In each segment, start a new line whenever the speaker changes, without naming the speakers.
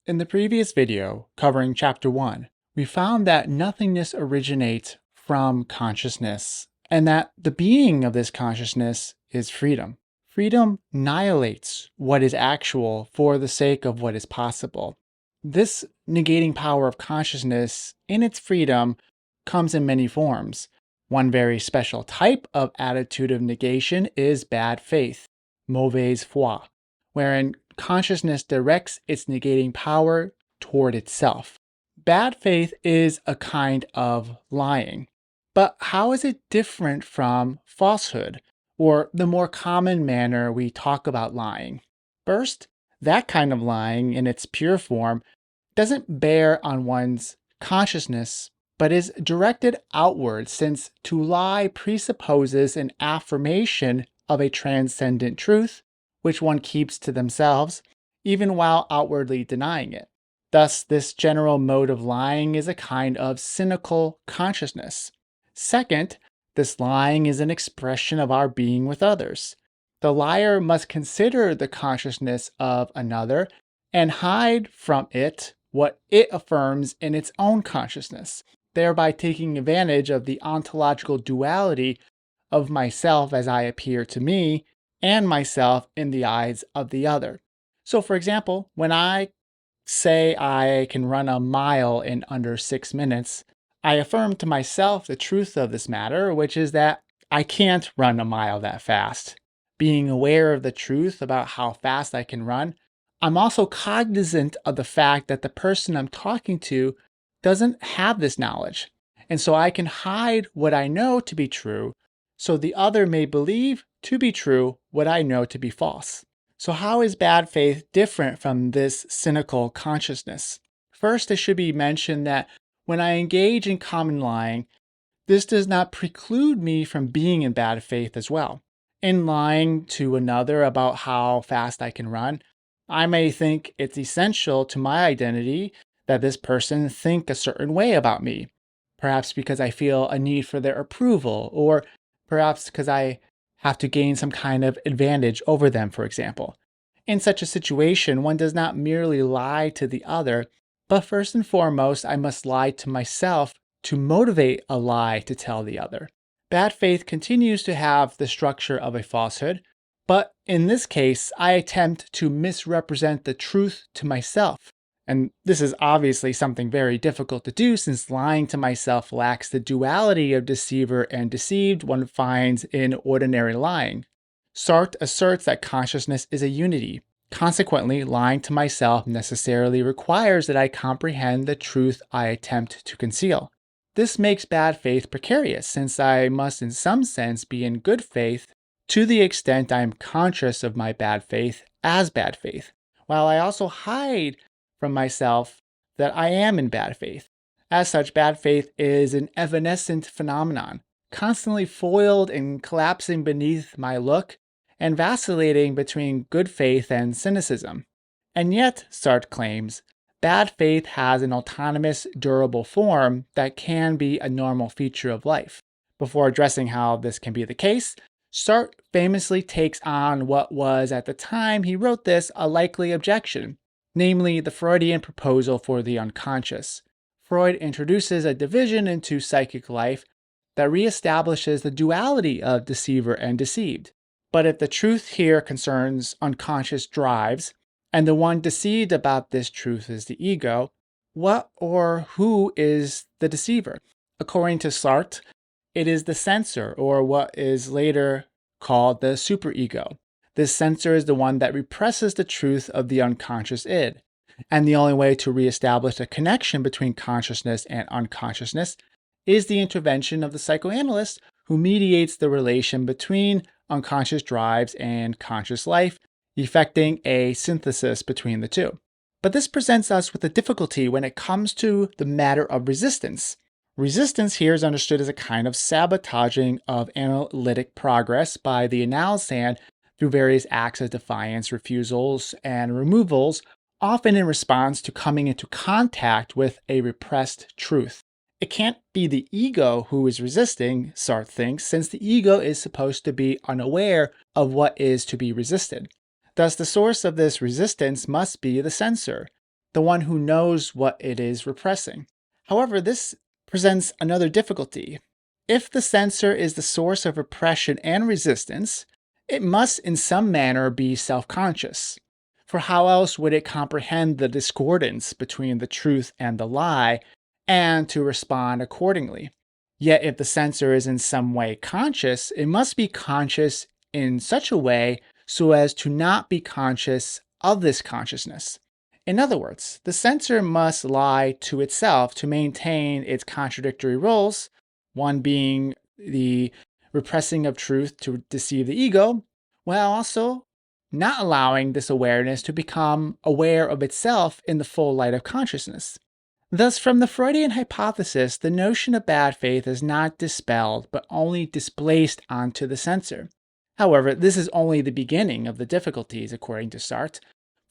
In the previous video, covering Chapter 1, we found that nothingness originates from consciousness, and that the being of this consciousness is freedom. Freedom annihilates what is actual for the sake of what is possible. This negating power of consciousness in its freedom comes in many forms. One very special type of attitude of negation is bad faith, mauvaise foi, wherein consciousness directs its negating power toward itself. Bad faith is a kind of lying. But how is it different from falsehood, or the more common manner we talk about lying? First, that kind of lying in its pure form doesn't bear on one's consciousness, but is directed outward, since to lie presupposes an affirmation of a transcendent truth, which one keeps to themselves, even while outwardly denying it. Thus, this general mode of lying is a kind of cynical consciousness. Second, this lying is an expression of our being with others. The liar must consider the consciousness of another and hide from it what it affirms in its own consciousness, thereby taking advantage of the ontological duality of myself as I appear to me and myself in the eyes of the other. So, for example, when I say I can run a mile in under 6 minutes, I affirm to myself the truth of this matter, which is that I can't run a mile that fast. Being aware of the truth about how fast I can run, I'm also cognizant of the fact that the person I'm talking to doesn't have this knowledge. And so I can hide what I know to be true, so the other may believe to be true what I know to be false. So how is bad faith different from this cynical consciousness? First, it should be mentioned that when I engage in common lying, this does not preclude me from being in bad faith as well. In lying to another about how fast I can run, I may think it's essential to my identity that this person think a certain way about me, perhaps because I feel a need for their approval, or perhaps because I have to gain some kind of advantage over them, for example. In such a situation, one does not merely lie to the other, but first and foremost, I must lie to myself to motivate a lie to tell the other. Bad faith continues to have the structure of a falsehood, but in this case, I attempt to misrepresent the truth to myself. And this is obviously something very difficult to do, since lying to myself lacks the duality of deceiver and deceived one finds in ordinary lying. Sartre asserts that consciousness is a unity. Consequently, lying to myself necessarily requires that I comprehend the truth I attempt to conceal. This makes bad faith precarious, since I must in some sense be in good faith to the extent I am conscious of my bad faith as bad faith, while I also hide from myself that I am in bad faith. As such, bad faith is an evanescent phenomenon, constantly foiled and collapsing beneath my look and vacillating between good faith and cynicism. And yet, Sartre claims, bad faith has an autonomous, durable form that can be a normal feature of life. Before addressing how this can be the case, Sartre famously takes on what was, at the time he wrote this, a likely objection, namely the Freudian proposal for the unconscious. Freud introduces a division into psychic life that reestablishes the duality of deceiver and deceived. But if the truth here concerns unconscious drives, and the one deceived about this truth is the ego, what or who is the deceiver? According to Sartre, it is the censor, or what is later called the superego. This censor is the one that represses the truth of the unconscious id. And the only way to reestablish a connection between consciousness and unconsciousness is the intervention of the psychoanalyst, who mediates the relation between unconscious drives and conscious life, effecting a synthesis between the two. But this presents us with a difficulty when it comes to the matter of resistance. Resistance here is understood as a kind of sabotaging of analytic progress by the analysand through various acts of defiance, refusals, and removals, often in response to coming into contact with a repressed truth. It can't be the ego who is resisting, Sartre thinks, since the ego is supposed to be unaware of what is to be resisted. Thus, the source of this resistance must be the censor. the one who knows what it is repressing. However, this presents another difficulty. If the censor is the source of repression and resistance, it must in some manner be self-conscious. For how else would it comprehend the discordance between the truth and the lie, and to respond accordingly? Yet if the censor is in some way conscious, it must be conscious in such a way so as to not be conscious of this consciousness. In other words, the censor must lie to itself to maintain its contradictory roles, one being the repressing of truth to deceive the ego, while also not allowing this awareness to become aware of itself in the full light of consciousness. Thus, from the Freudian hypothesis, the notion of bad faith is not dispelled, but only displaced onto the censor. However, this is only the beginning of the difficulties, according to Sartre.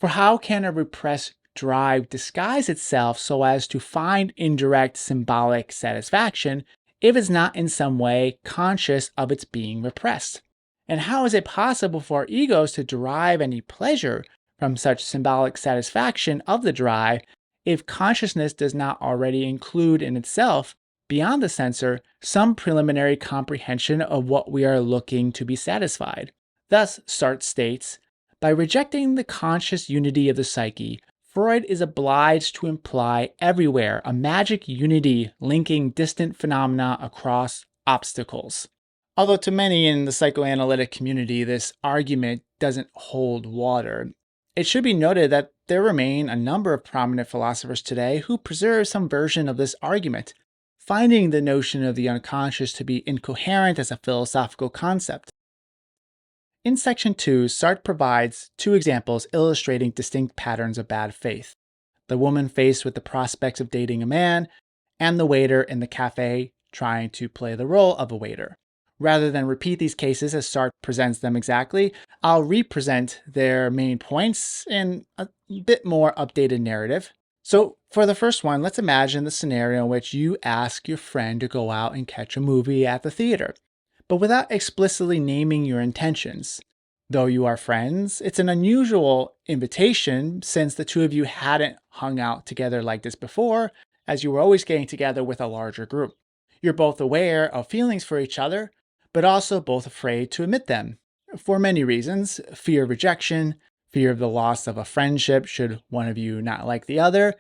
For how can a repressed drive disguise itself so as to find indirect symbolic satisfaction if it's not in some way conscious of its being repressed? And how is it possible for our egos to derive any pleasure from such symbolic satisfaction of the drive if consciousness does not already include in itself, beyond the censor, some preliminary comprehension of what we are looking to be satisfied? Thus, Sartre states, by rejecting the conscious unity of the psyche, Freud is obliged to imply everywhere a magic unity linking distant phenomena across obstacles. Although to many in the psychoanalytic community, this argument doesn't hold water, it should be noted that there remain a number of prominent philosophers today who preserve some version of this argument, finding the notion of the unconscious to be incoherent as a philosophical concept. In section 2, Sartre provides two examples illustrating distinct patterns of bad faith: the woman faced with the prospects of dating a man, and the waiter in the cafe trying to play the role of a waiter. Rather than repeat these cases as Sartre presents them exactly, I'll represent their main points in a bit more updated narrative. So for the first one, let's imagine the scenario in which you ask your friend to go out and catch a movie at the theater, but without explicitly naming your intentions. Though you are friends, it's an unusual invitation since the two of you hadn't hung out together like this before, as you were always getting together with a larger group. You're both aware of feelings for each other, but also both afraid to admit them. For many reasons: fear of rejection, fear of the loss of a friendship should one of you not like the other,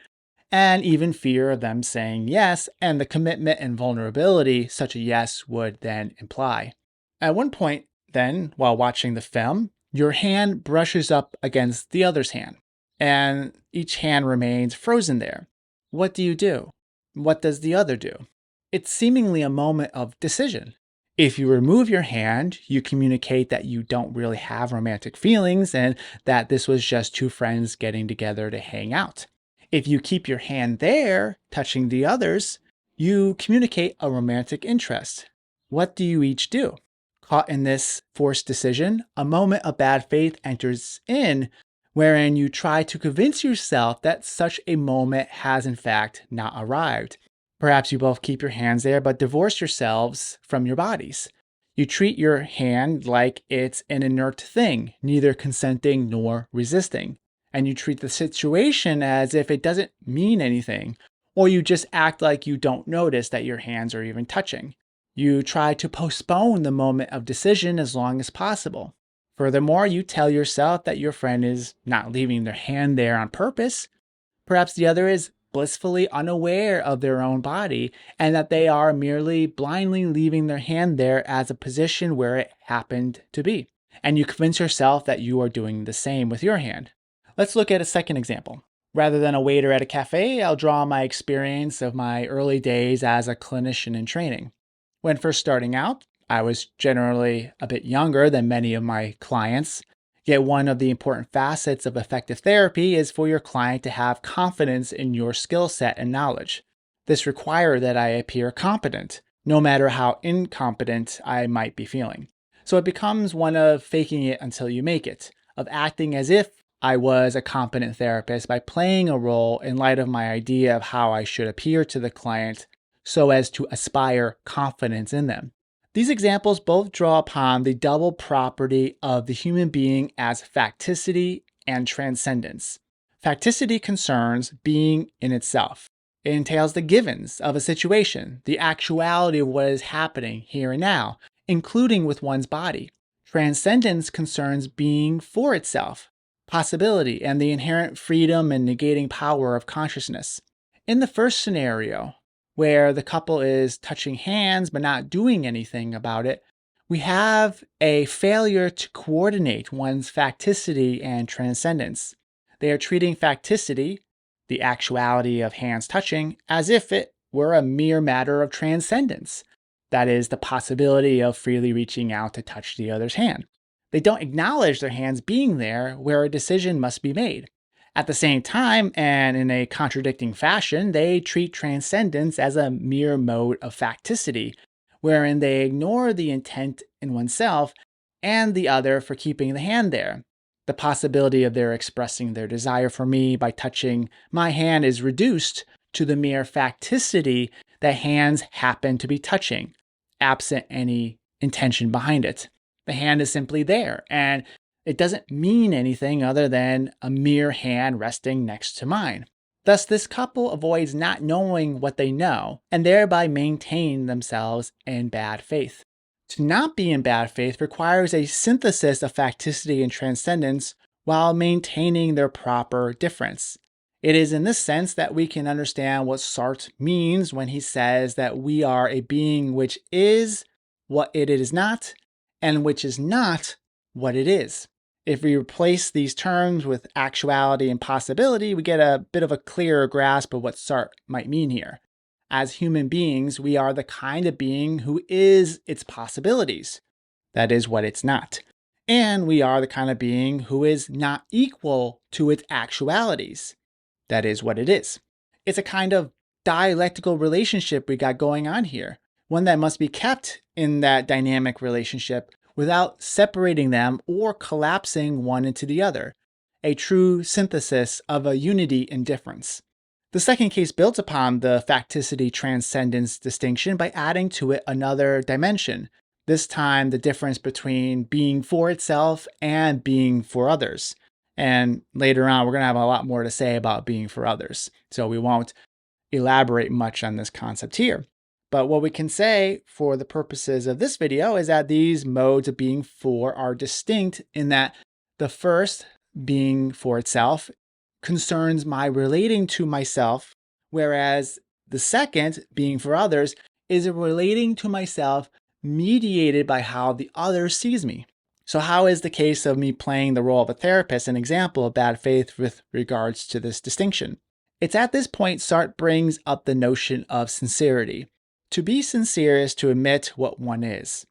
and even fear of them saying yes and the commitment and vulnerability such a yes would then imply. At one point, then, while watching the film, your hand brushes up against the other's hand, and each hand remains frozen there. What do? What does the other do? It's seemingly a moment of decision. If you remove your hand, you communicate that you don't really have romantic feelings and that this was just two friends getting together to hang out. If you keep your hand there, touching the other's, you communicate a romantic interest. What do you each do? Caught in this forced decision, a moment of bad faith enters in, wherein you try to convince yourself that such a moment has in fact not arrived. Perhaps you both keep your hands there but divorce yourselves from your bodies. You treat your hand like it's an inert thing, neither consenting nor resisting. And you treat the situation as if it doesn't mean anything, or you just act like you don't notice that your hands are even touching. You try to postpone the moment of decision as long as possible. Furthermore, you tell yourself that your friend is not leaving their hand there on purpose. Perhaps the other is blissfully unaware of their own body, and that they are merely blindly leaving their hand there as a position where it happened to be. And you convince yourself that you are doing the same with your hand. Let's look at a second example. Rather than a waiter at a cafe, I'll draw on my experience of my early days as a clinician in training. When first starting out, I was generally a bit younger than many of my clients. Yet one of the important facets of effective therapy is for your client to have confidence in your skill set and knowledge. This requires that I appear competent, no matter how incompetent I might be feeling. So it becomes one of faking it until you make it, of acting as if I was a competent therapist by playing a role in light of my idea of how I should appear to the client so as to aspire confidence in them. These examples both draw upon the double property of the human being as facticity and transcendence. Facticity concerns being in itself. It entails the givens of a situation, the actuality of what is happening here and now, including with one's body. Transcendence concerns being for itself, possibility, and the inherent freedom and negating power of consciousness. In the first scenario, where the couple is touching hands but not doing anything about it, we have a failure to coordinate one's facticity and transcendence. They are treating facticity, the actuality of hands touching, as if it were a mere matter of transcendence. That is, the possibility of freely reaching out to touch the other's hand. They don't acknowledge their hands being there where a decision must be made. At the same time, and in a contradicting fashion, they treat transcendence as a mere mode of facticity, wherein they ignore the intent in oneself and the other for keeping the hand there. The possibility of their expressing their desire for me by touching my hand is reduced to the mere facticity that hands happen to be touching, absent any intention behind it. The hand is simply there, and it doesn't mean anything other than a mere hand resting next to mine. Thus, this couple avoids not knowing what they know, and thereby maintain themselves in bad faith. To not be in bad faith requires a synthesis of facticity and transcendence while maintaining their proper difference. It is in this sense that we can understand what Sartre means when he says that we are a being which is what it is not, and which is not what it is. If we replace these terms with actuality and possibility, we get a bit of a clearer grasp of what Sartre might mean here. As human beings, we are the kind of being who is its possibilities. That is what it's not. And we are the kind of being who is not equal to its actualities. That is what it is. It's a kind of dialectical relationship we got going on here, one that must be kept in that dynamic relationship without separating them or collapsing one into the other, a true synthesis of a unity in difference. The second case builds upon the facticity transcendence distinction by adding to it another dimension, this time the difference between being for itself and being for others. And later on, we're going to have a lot more to say about being for others, so we won't elaborate much on this concept here. But what we can say for the purposes of this video is that these modes of being for are distinct in that the first, being for itself, concerns my relating to myself, whereas the second, being for others, is a relating to myself mediated by how the other sees me. So how is the case of me playing the role of a therapist an example of bad faith with regards to this distinction? It's at this point Sartre brings up the notion of sincerity. To be sincere is to admit what one is.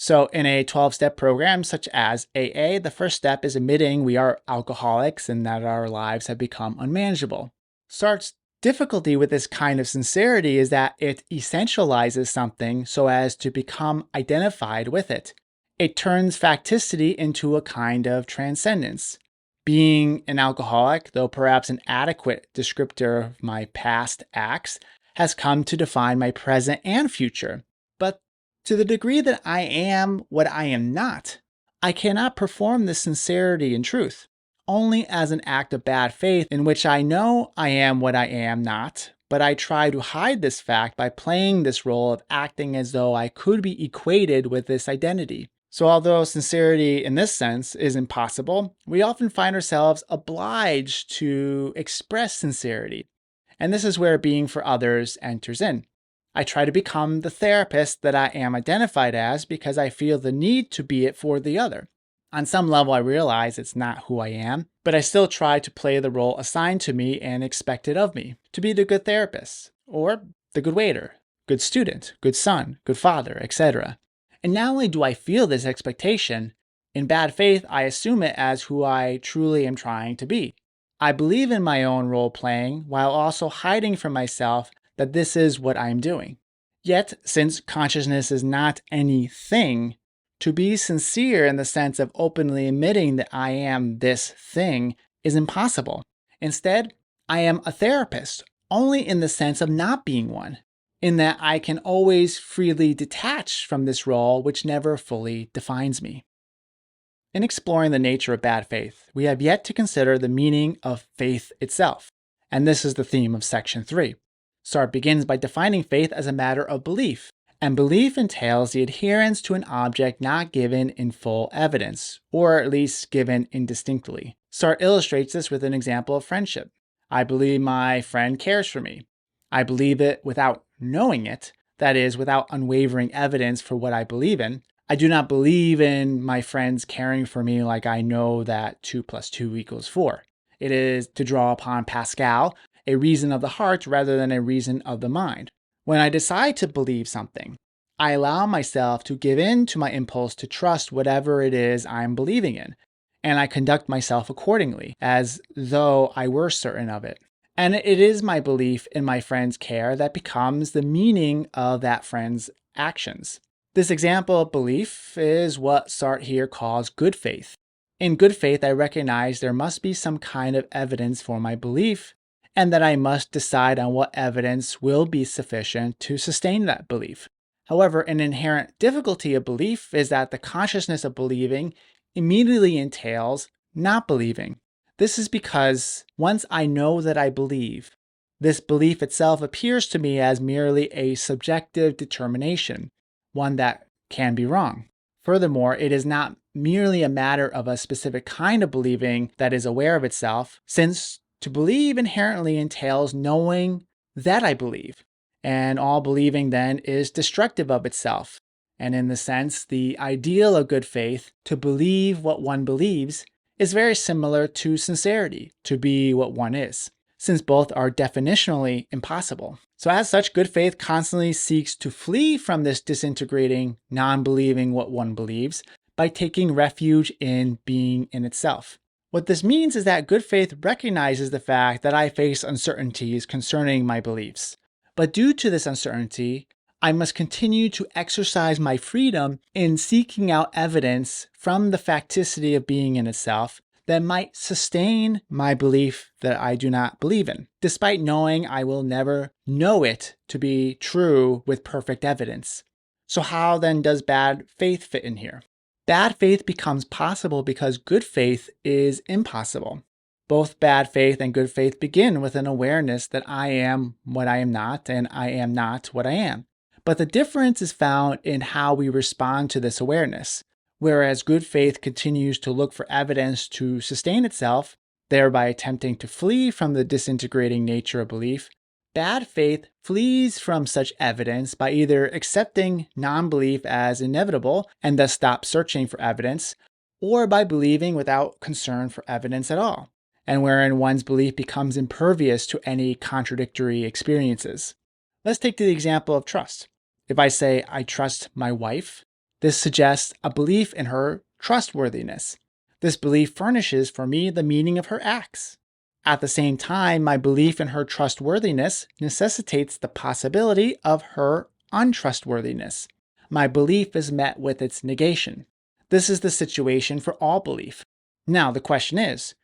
So in a 12-step program such as AA, the first step is admitting we are alcoholics and that our lives have become unmanageable. Sartre's difficulty with this kind of sincerity is that it essentializes something so as to become identified with it. It turns facticity into a kind of transcendence. Being an alcoholic, though perhaps an adequate descriptor of my past acts, has come to define my present and future. But to the degree that I am what I am not, I cannot perform this sincerity and truth, only as an act of bad faith in which I know I am what I am not, but I try to hide this fact by playing this role of acting as though I could be equated with this identity. So although sincerity in this sense is impossible, we often find ourselves obliged to express sincerity. And this is where being for others enters in. I try to become the therapist that I am identified as because I feel the need to be it for the other. On some level, I realize it's not who I am, but I still try to play the role assigned to me and expected of me, to be the good therapist, or the good waiter, good student, good son, good father, etc. And not only do I feel this expectation, in bad faith, I assume it as who I truly am trying to be. I believe in my own role playing while also hiding from myself that this is what I am doing. Yet, since consciousness is not anything, to be sincere in the sense of openly admitting that I am this thing is impossible. Instead, I am a therapist, only in the sense of not being one, in that I can always freely detach from this role which never fully defines me. In exploring the nature of bad faith, we have yet to consider the meaning of faith itself, and this is the theme of Section 3. Sartre begins by defining faith as a matter of belief, and belief entails the adherence to an object not given in full evidence, or at least given indistinctly. Sartre illustrates this with an example of friendship. I believe my friend cares for me. I believe it without knowing it, that is, without unwavering evidence for what I believe in. I do not believe in my friends caring for me like I know that 2 + 2 = 4. It is, to draw upon Pascal, a reason of the heart rather than a reason of the mind. When I decide to believe something, I allow myself to give in to my impulse to trust whatever it is I'm believing in, and I conduct myself accordingly, as though I were certain of it. And it is my belief in my friend's care that becomes the meaning of that friend's actions. This example of belief is what Sartre here calls good faith. In good faith, I recognize there must be some kind of evidence for my belief, and that I must decide on what evidence will be sufficient to sustain that belief. However, an inherent difficulty of belief is that the consciousness of believing immediately entails not believing. This is because once I know that I believe, this belief itself appears to me as merely a subjective determination, one that can be wrong. Furthermore, it is not merely a matter of a specific kind of believing that is aware of itself, since to believe inherently entails knowing that I believe, and all believing then is destructive of itself. And in the sense, the ideal of good faith, to believe what one believes, is very similar to sincerity, to be what one is, since both are definitionally impossible. So as such, good faith constantly seeks to flee from this disintegrating, non-believing what one believes by taking refuge in being in itself. What this means is that good faith recognizes the fact that I face uncertainties concerning my beliefs. But due to this uncertainty, I must continue to exercise my freedom in seeking out evidence from the facticity of being in itself that might sustain my belief that I do not believe in, despite knowing I will never know it to be true with perfect evidence. So how then does bad faith fit in here? Bad faith becomes possible because good faith is impossible. Both bad faith and good faith begin with an awareness that I am what I am not, and I am not what I am. But the difference is found in how we respond to this awareness. Whereas good faith continues to look for evidence to sustain itself, thereby attempting to flee from the disintegrating nature of belief, bad faith flees from such evidence by either accepting non-belief as inevitable and thus stop searching for evidence, or by believing without concern for evidence at all, and wherein one's belief becomes impervious to any contradictory experiences. Let's take the example of trust. If I say, I trust my wife, this suggests a belief in her trustworthiness. This belief furnishes for me the meaning of her acts. At the same time, my belief in her trustworthiness necessitates the possibility of her untrustworthiness. My belief is met with its negation. This is the situation for all belief. Now, the question is,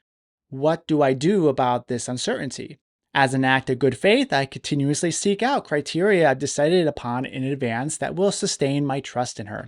what do I do about this uncertainty? As an act of good faith, I continuously seek out criteria I've decided upon in advance that will sustain my trust in her.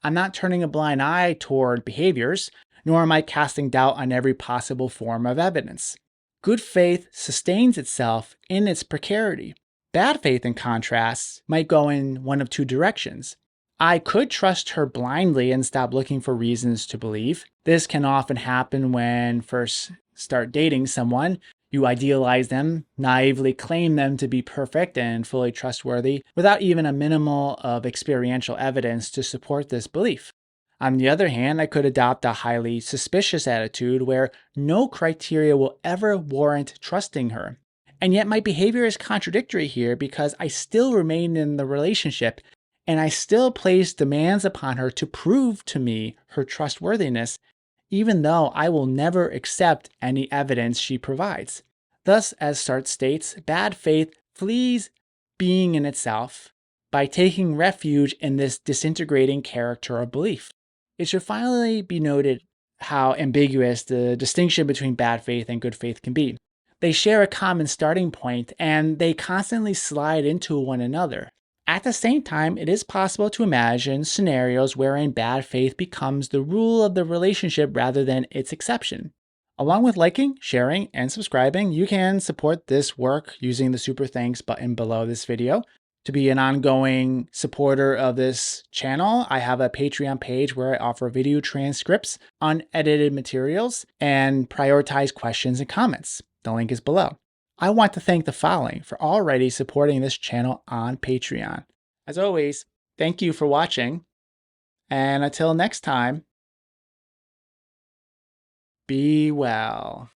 I'm not turning a blind eye toward behaviors, nor am I casting doubt on every possible form of evidence. Good faith sustains itself in its precarity. Bad faith, in contrast, might go in one of two directions. I could trust her blindly and stop looking for reasons to believe. This can often happen when first start dating someone. You idealize them, naively claim them to be perfect and fully trustworthy, without even a minimal of experiential evidence to support this belief. On the other hand, I could adopt a highly suspicious attitude where no criteria will ever warrant trusting her. And yet my behavior is contradictory here because I still remain in the relationship and I still place demands upon her to prove to me her trustworthiness, even though I will never accept any evidence she provides. Thus, as Sartre states, bad faith flees being in itself by taking refuge in this disintegrating character of belief. It should finally be noted how ambiguous the distinction between bad faith and good faith can be. They share a common starting point, and they constantly slide into one another. At the same time, it is possible to imagine scenarios wherein bad faith becomes the rule of the relationship rather than its exception. Along with liking, sharing, and subscribing, you can support this work using the Super Thanks button below this video. To be an ongoing supporter of this channel, I have a Patreon page where I offer video transcripts, unedited materials, and prioritize questions and comments. The link is below. I want to thank the following for already supporting this channel on Patreon. As always, thank you for watching, and until next time, be well.